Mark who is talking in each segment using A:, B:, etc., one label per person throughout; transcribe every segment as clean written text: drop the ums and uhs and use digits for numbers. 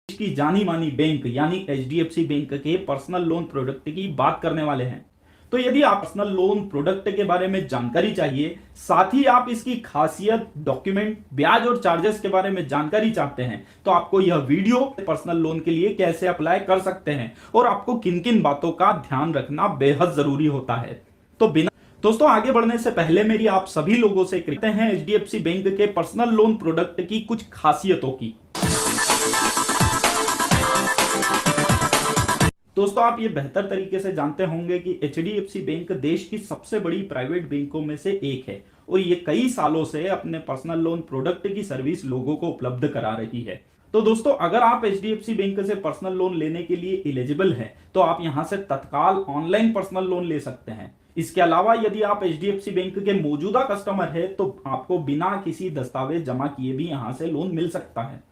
A: की जानी मानी बैंक यानी एचडीएफसी बैंक के पर्सनल लोन प्रोडक्ट की बात करने वाले हैं। तो यदि आप पर्सनल लोन प्रोडक्ट के बारे में जानकारी चाहिए, साथ ही आप इसकी खासियत, डॉक्यूमेंट, ब्याज और चार्जेस के बारे में जानकारी चाहते हैं, तो आपको यह वीडियो पर्सनल लोन के लिए कैसे अप्लाई कर सकते हैं और आपको किन किन बातों का ध्यान रखना बेहद जरूरी होता है। तो बिना दोस्तों आगे बढ़ने से पहले मेरी आप सभी लोगों से कहते हैं एचडीएफसी बैंक के पर्सनल लोन प्रोडक्ट की कुछ खासियतों की। दोस्तों आप ये बेहतर तरीके से जानते होंगे कि एचडीएफसी बैंक देश की सबसे बड़ी प्राइवेट बैंकों में से एक है और ये कई सालों से अपने पर्सनल लोन प्रोडक्ट की सर्विस लोगों को उपलब्ध करा रही है। तो दोस्तों अगर आप एचडीएफसी बैंक से पर्सनल लोन लेने के लिए एलिजिबल हैं, तो आप यहां से तत्काल ऑनलाइन पर्सनल लोन ले सकते हैं। इसके अलावा यदि आप एचडीएफसी बैंक के मौजूदा कस्टमर है, तो आपको बिना किसी दस्तावेज जमा किए भी यहां से लोन मिल सकता है।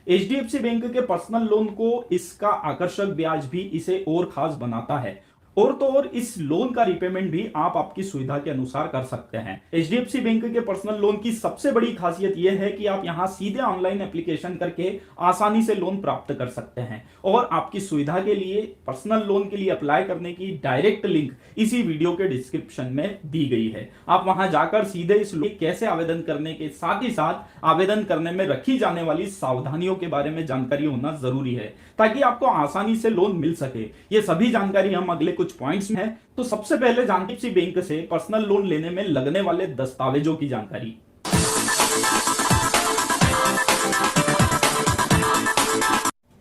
A: एचडीएफसी बैंक के पर्सनल लोन को इसका आकर्षक ब्याज भी इसे और खास बनाता है और तो और इस लोन का रिपेमेंट भी आप आपकी सुविधा के अनुसार कर सकते हैं। एचडीएफसी बैंक के पर्सनल लोन की सबसे बड़ी खासियत यह है कि आप यहां सीधे ऑनलाइन एप्लीकेशन करके आसानी से लोन प्राप्त कर सकते हैं और आपकी सुविधा के लिए पर्सनल लोन के लिए अप्लाई करने की डायरेक्ट लिंक इसी वीडियो के डिस्क्रिप्शन में दी गई है। आप वहां जाकर सीधे इस लोन कैसे आवेदन करने के साथ ही साथ आवेदन करने में रखी जाने वाली सावधानियों के बारे में जानकारी होना जरूरी है, ताकि आपको आसानी से लोन मिल सके। ये सभी जानकारी हम अगले कुछ पॉइंट्स में है। तो सबसे पहले जानते हैं बैंक से पर्सनल लोन लेने में लगने वाले दस्तावेजों की जानकारी।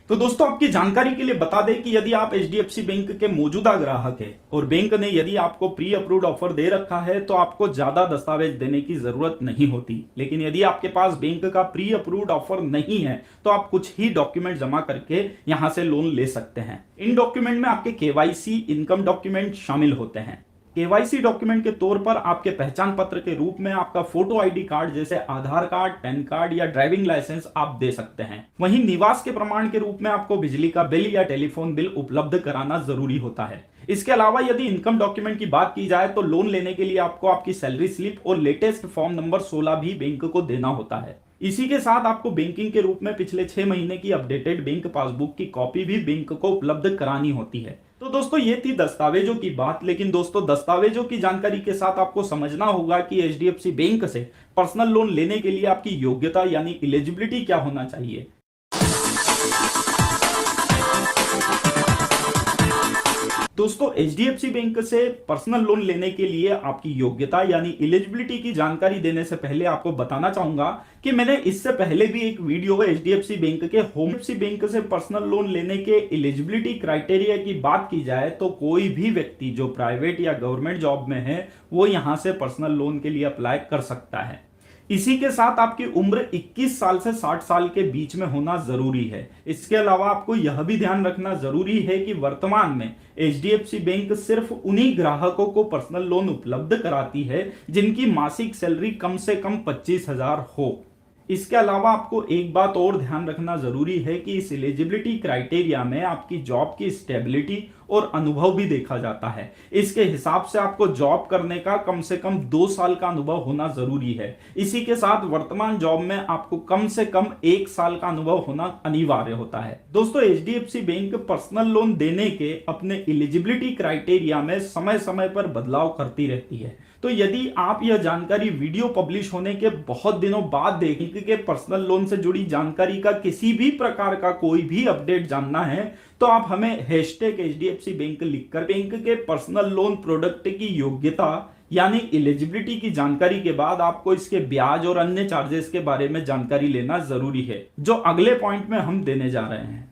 A: तो दोस्तों आपकी जानकारी के लिए बता दें कि यदि आप एचडीएफसी बैंक के मौजूदा ग्राहक हैं और बैंक ने यदि आपको प्री अप्रूव्ड ऑफर दे रखा है, तो आपको ज्यादा दस्तावेज देने की जरूरत नहीं होती। लेकिन यदि आपके पास बैंक का प्री अप्रूव्ड ऑफर नहीं है, तो आप कुछ ही डॉक्यूमेंट जमा करके यहां से लोन ले सकते हैं। इन डॉक्यूमेंट में आपके केवाईसी, इनकम डॉक्यूमेंट शामिल होते हैं। केवाईसी डॉक्यूमेंट के तौर पर आपके पहचान पत्र के रूप में आपका फोटो आईडी कार्ड जैसे आधार कार्ड, पैन कार्ड या ड्राइविंग लाइसेंस आप दे सकते हैं। वहीं निवास के प्रमाण के रूप में आपको बिजली का बिल या टेलीफोन बिल उपलब्ध कराना जरूरी होता है। इसके अलावा यदि इनकम डॉक्यूमेंट की बात की जाए, तो लोन लेने के लिए आपको आपकी सैलरी स्लिप और लेटेस्ट फॉर्म नंबर 16 भी बैंक को देना होता है। इसी के साथ आपको बैंकिंग के रूप में पिछले 6 महीने की अपडेटेड बैंक पासबुक की कॉपी भी बैंक को उपलब्ध करानी होती है। तो दोस्तों ये थी दस्तावेजों की बात। लेकिन दोस्तों दस्तावेजों की जानकारी के साथ आपको समझना होगा कि एचडीएफसी बैंक से पर्सनल लोन लेने के लिए आपकी योग्यता यानी एलिजिबिलिटी क्या होना चाहिए। दोस्तों एचडीएफसी बैंक से पर्सनल लोन लेने के लिए आपकी योग्यता यानी एलिजिबिलिटी की जानकारी देने से पहले आपको बताना चाहूंगा कि मैंने इससे पहले भी एक वीडियो एचडीएफसी बैंक के एचडीएफसी बैंक से पर्सनल लोन लेने के एलिजिबिलिटी क्राइटेरिया की बात की जाए, तो कोई भी व्यक्ति जो प्राइवेट या गवर्नमेंट जॉब में है वो यहां से पर्सनल लोन के लिए अप्लाई कर सकता है। इसी के साथ आपकी उम्र 21 साल से 60 साल के बीच में होना जरूरी है। इसके अलावा आपको यह भी ध्यान रखना जरूरी है कि वर्तमान में एचडीएफसी बैंक सिर्फ उन्हीं ग्राहकों को पर्सनल लोन उपलब्ध कराती है जिनकी मासिक सैलरी कम से कम 25,000 हो। इसके अलावा आपको एक बात और ध्यान रखना जरूरी है कि इस एलिजिबिलिटी क्राइटेरिया में आपकी जॉब की स्टेबिलिटी और अनुभव भी देखा जाता है। इसके हिसाब से आपको जॉब करने का कम से कम 2 साल का अनुभव होना जरूरी है। इसी के साथ वर्तमान जॉब में आपको कम से कम 1 साल का अनुभव होना अनिवार्य होता है। दोस्तों एचडीएफसी बैंक पर्सनल लोन देने के अपने एलिजिबिलिटी क्राइटेरिया में समय समय पर बदलाव करती रहती है। तो यदि आप यह जानकारी वीडियो पब्लिश होने के बहुत दिनों बाद देखेंगे कि पर्सनल लोन से जुड़ी जानकारी का किसी भी प्रकार का कोई भी अपडेट जानना है, तो आप हमें #HDFC बैंक लिखकर बैंक के पर्सनल लोन प्रोडक्ट की योग्यता यानी एलिजिबिलिटी की जानकारी के बाद आपको इसके ब्याज और अन्य चार्जेस के बारे में जानकारी लेना जरूरी है, जो अगले पॉइंट में हम देने जा रहे हैं।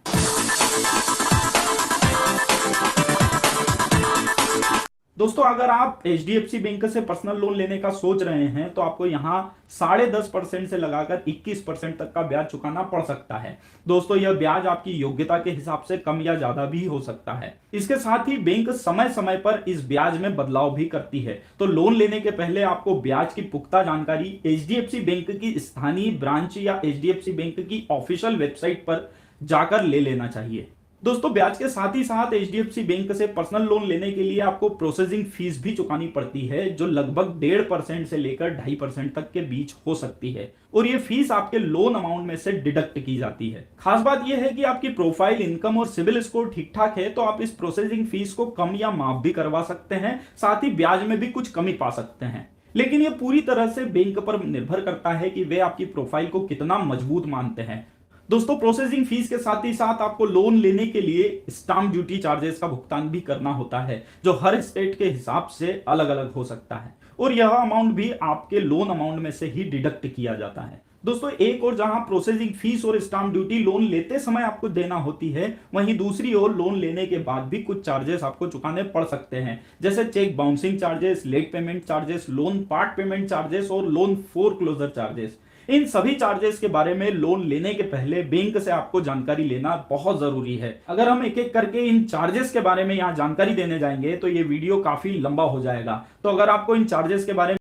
A: दोस्तों अगर आप एचडीएफसी बैंक से पर्सनल लोन लेने का सोच रहे हैं, तो आपको यहां 10.5% से लगाकर 21% तक का ब्याज चुकाना पड़ सकता है। दोस्तों यह ब्याज आपकी योग्यता के हिसाब से कम या ज्यादा भी हो सकता है। इसके साथ ही बैंक समय समय पर इस ब्याज में बदलाव भी करती है। तो लोन लेने के पहले आपको ब्याज की पुख्ता जानकारी एचडीएफसी बैंक की स्थानीय ब्रांच या एचडीएफसी बैंक की ऑफिशियल वेबसाइट पर जाकर ले लेना चाहिए। दोस्तों ब्याज के साथ ही साथ एचडीएफसी बैंक से पर्सनल लोन लेने के लिए आपको प्रोसेसिंग फीस भी चुकानी पड़ती है, जो लगभग 1.5% से लेकर 2.5% तक के बीच हो सकती है, और ये फीस आपके लोन अमाउंट में से डिडक्ट की जाती है। खास बात यह है कि आपकी प्रोफाइल, इनकम और सिविल स्कोर ठीक ठाक है तो आप इस प्रोसेसिंग फीस को कम या माफ भी करवा सकते हैं, साथ ही ब्याज में भी कुछ कमी पा सकते हैं। लेकिन यह पूरी तरह से बैंक पर निर्भर करता है कि वे आपकी प्रोफाइल को कितना मजबूत मानते हैं। दोस्तों प्रोसेसिंग फीस के साथ ही साथ आपको लोन लेने के लिए स्टाम्प ड्यूटी चार्जेस का भुगतान भी करना होता है, जो हर स्टेट के हिसाब से अलग अलग हो सकता है, और यह अमाउंट भी आपके लोन अमाउंट में से ही डिडक्ट किया जाता है। दोस्तों एक और जहां प्रोसेसिंग फीस और स्टाम्प ड्यूटी लोन लेते समय आपको देना होती है, वहीं दूसरी ओर लोन लेने के बाद भी कुछ चार्जेस आपको चुकाने पड़ सकते हैं, जैसे cheque bouncing charges, late payment charges, loan part payment charges और लोन फोरक्लोजर चार्जेस। इन सभी चार्जेस के बारे में लोन लेने के पहले बैंक से आपको जानकारी लेना बहुत जरूरी है। अगर हम एक एक करके इन चार्जेस के बारे में यहाँ जानकारी देने जाएंगे तो ये वीडियो काफी लंबा हो जाएगा, तो अगर आपको इन चार्जेस के बारे में